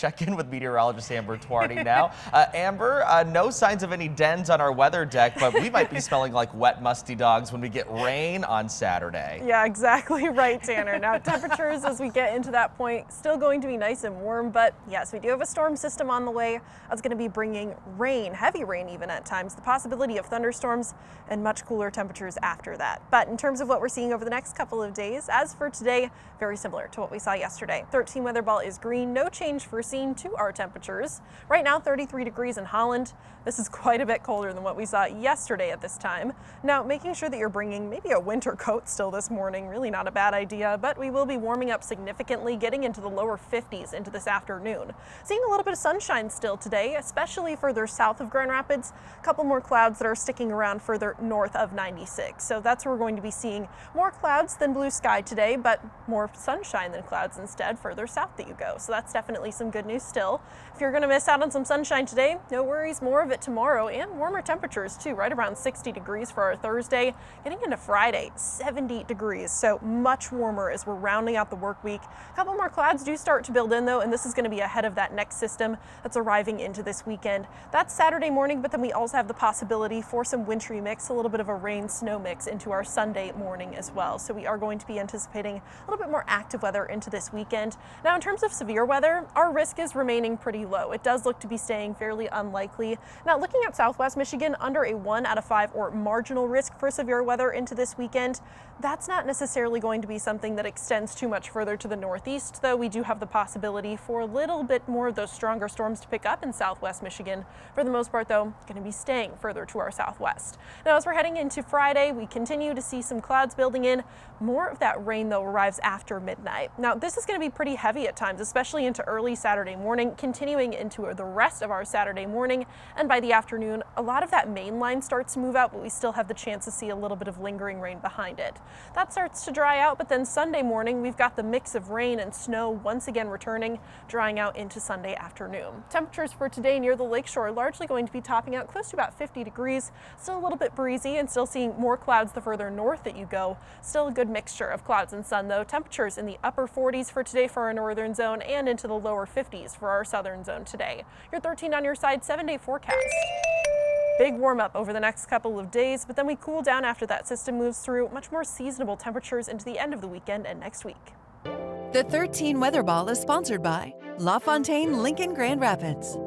Check in with meteorologist Amber Twarney now. Amber, no signs of any dens on our weather deck, but we might be smelling like wet, musty dogs when we get rain on Saturday. Yeah, exactly right, Tanner. Now, temperatures as we get into that point, still going to be nice and warm, but yes, we do have a storm system on the way. That's going to be bringing rain, heavy rain even at times, the possibility of thunderstorms and much cooler temperatures after that. But in terms of what we're seeing over the next couple of days, as for today, very similar to what we saw yesterday. 13 weather ball is green, no change foreseen to our temperatures. Right now, 33 degrees in Holland. This is quite a bit colder than what we saw yesterday at this time. Now, making sure that you're bringing maybe a winter coat still this morning, really not a bad idea, but we will be warming up significantly, getting into the lower 50s into this afternoon. Seeing a little bit of sunshine still today, especially further south of Grand Rapids. A couple more clouds that are sticking around further north of 96. So that's where we're going to be seeing more clouds than blue sky today, but more sunshine than clouds instead further south that you go. So that's definitely some good news still. If you're going to miss out on some sunshine today, no worries, more of it tomorrow, and warmer temperatures too, right around 60 degrees for our Thursday. Getting into Friday, 70 degrees, so much warmer as we're rounding out the work week. A couple more clouds do start to build in though, and this is going to be ahead of that next system that's arriving into this weekend. That's Saturday morning, but then we also have the possibility for some wintry mix, a little bit of a rain-snow mix into our Sunday morning as well. So we are going to be anticipating a little bit more active weather into this weekend. Now, in terms of severe weather, our risk is remaining pretty low. It does look to be staying fairly unlikely. Now, looking at Southwest Michigan, under a 1 out of 5 or marginal risk for severe weather into this weekend, that's not necessarily going to be something that extends too much further to the northeast, though we do have the possibility for a little bit more of those stronger storms to pick up in Southwest Michigan. For the most part, though, going to be staying further to our southwest. Now, as we're heading into Friday, we continue to see some clouds building in. More of that rain, though, arrives after midnight. Now, this is going to be pretty heavy at times, especially into early Saturday morning, continuing into the rest of our Saturday morning. And by the afternoon, a lot of that main line starts to move out, but we still have the chance to see a little bit of lingering rain behind it. That starts to dry out, but then Sunday morning, we've got the mix of rain and snow once again returning, drying out into Sunday afternoon. Temperatures for today near the lakeshore are largely going to be topping out close to about 50 degrees. Still a little bit breezy and still seeing more clouds the further north that you go. Still a good mixture of clouds and sun, though. Temperatures in the upper 40s for today for our northern zone and into the lower 50s for our southern zone today. Your 13 on your side 7-day forecast. Big warm up over the next couple of days, but then we cool down after that system moves through. Much more seasonable temperatures into the end of the weekend and next week. The 13 Weather Ball is sponsored by LaFontaine Lincoln Grand Rapids.